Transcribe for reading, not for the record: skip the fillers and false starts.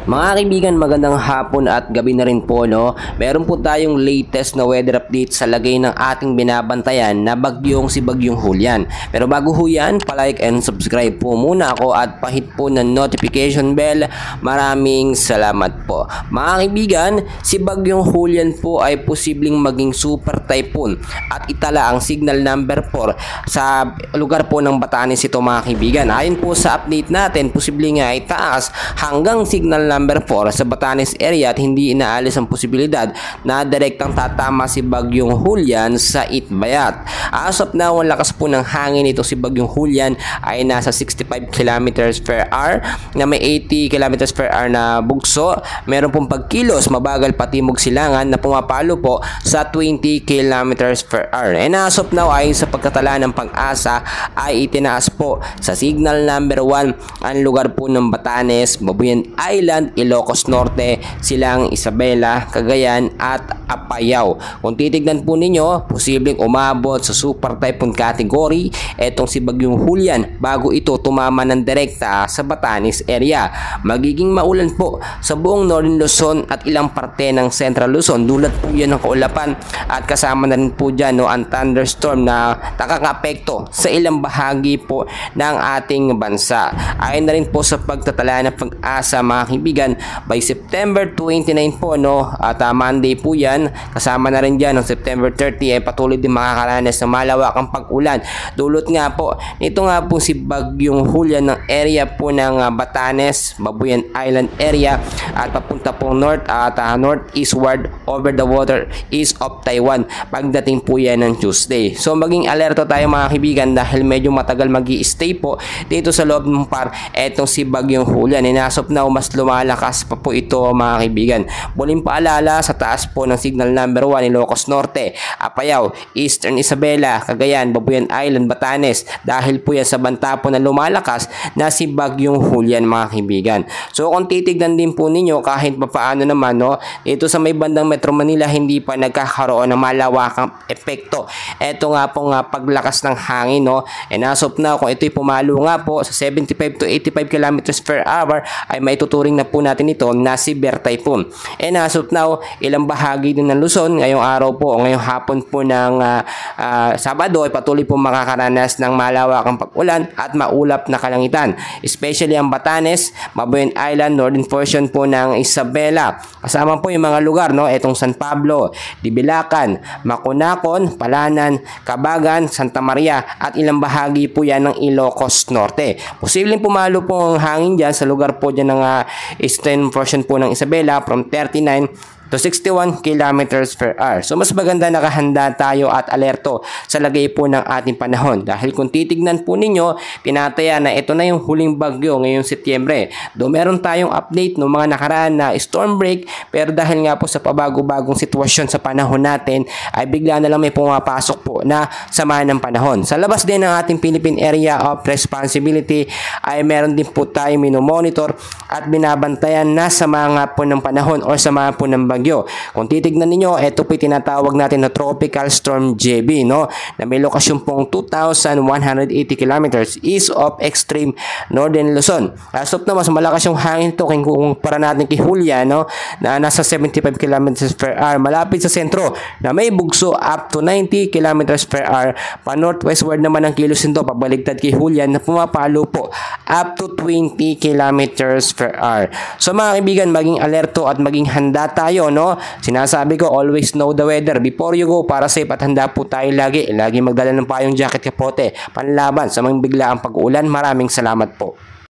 Mga kaibigan, magandang hapon at gabi na rin po, no? Meron po tayong latest na weather update sa lagay ng ating binabantayan na bagyong si Bagyong Julian. Pero bago ho yan, palike and subscribe po muna ako at pahit po ng notification bell. Maraming salamat po. Mga kaibigan, si Bagyong Julian po ay posibleng maging super typhoon at itala ang signal number 4 sa lugar po ng Batanes ito, mga kaibigan. Ayon po sa update natin, posibleng nga itaas hanggang signal number 4 sa Batanes area at hindi inaalis ang posibilidad na direktang tatama si Bagyong Julian sa Itbayat. As of now, ang lakas po ng hangin ito si Bagyong Julian ay nasa 65 kilometers per hour na may 80 kilometers per hour na bugso. Meron pong pagkilos, mabagal patimog silangan na pumapalo po sa 20 kilometers per hour. And as of now, ayon sa pagkatala ng Pag-asa ay itinaas po sa signal number 1 ang lugar po ng Batanes, Babuyan Island, Ilocos Norte, Silang Isabela, Cagayan at Apayao. Kung titignan po ninyo, posibleng umabot sa super typhoon category etong si Bagyong Julian bago ito tumama ng direkta sa Batanes area. Magiging maulan po sa buong Northern Luzon at ilang parte ng Central Luzon. Dulot po yan ng kaulapan at kasama na rin po dyan ang thunderstorm na nakakapekto sa ilang bahagi po ng ating bansa. Ayon na rin po sa pagtatala ng Pag-asa, mga kaibigan, by September 29 po, at Monday po yan, kasama na rin dyan ng September 30 ay patuloy din makakaranas ng malawakang pag-ulan. Dulot nga po nito nga po si Bagyong Julian ng area po ng Batanes, Babuyan Island area at papunta pong north at northeastward over the water east of Taiwan pagdating po yan ng Tuesday. So maging alerto tayo, mga kaibigan, dahil medyo matagal mag-i-stay po dito sa loob ng par etong si Bagyong Julian. And as of now, mas lumalakas pa po ito, mga kaibigan. Muling paalala, sa taas po ng signal number 1 Ilocos Norte, Apayao, Eastern Isabela, Cagayan, Babuyan Island, Batanes, dahil po yan sa banta po na lumalakas na si Bagyong Julian, mga kaibigan. So kung titignan din po ninyo, kahit papaano naman, dito sa may bandang Metro Manila, hindi pa nagkakaroon ng malawakang epekto eto nga pong paglakas ng hangin, and as of now, kung ito'y pumalo nga po sa 75 to 85 kilometers per hour, ay maituturing na po natin ito na severe typhoon. And as of now, ilang bahagi din ng Luzon ngayong araw po o ngayong hapon po ng Sabado ay patuloy po makakaranas ng malawakang pag-ulan at maulap na kalangitan, especially ang Batanes, Babuyan Island, northern portion po ng Isabela. Kasama po yung mga lugar, etong San Pablo, Dibilacan, Maconacon, Palanan, Cabagan, Santa Maria at ilang bahagi po yan ng Ilocos Norte. Posibleng pumalo po ang hangin dyan sa lugar po dyan ng eastern portion po ng Isabela from 39 to 61 kilometers per hour. So mas maganda nakahanda tayo at alerto sa lagay po ng ating panahon, dahil kung titignan po ninyo, tinataya na ito na yung huling bagyo ngayong Setyembre. Do meron tayong update ng mga nakaraan na storm break, pero dahil nga po sa pabago-bagong sitwasyon sa panahon natin ay bigla na lang may pumapasok po na sama ng panahon. Sa labas din ng ating Philippine Area of Responsibility ay meron din po tayo minomonitor at binabantayan na sama nga po ng panahon o sama po ng bagyo. Kung titignan ninyo, ito po tinatawag natin na Tropical Storm JB, na may lokasyon pong 2,180 kilometers east of extreme northern Luzon. As of now, mas malakas yung hangin ito kung para natin kay Julian, na nasa 75 kilometers per hour malapit sa sentro na may bugso up to 90 kilometers per hour. Pa northwestward naman ang kilos nito pabaligtad kay Julian na pumapalo po up to 20 kilometers per hour. So mga kaibigan, maging alerto at maging handa tayo, Sinasabi ko, always know the weather before you go para safe at handa po tayo lagi. Lagi magdala ng payong jacket, kapote, panlaban sa mga biglaang pag-ulan. Maraming salamat po.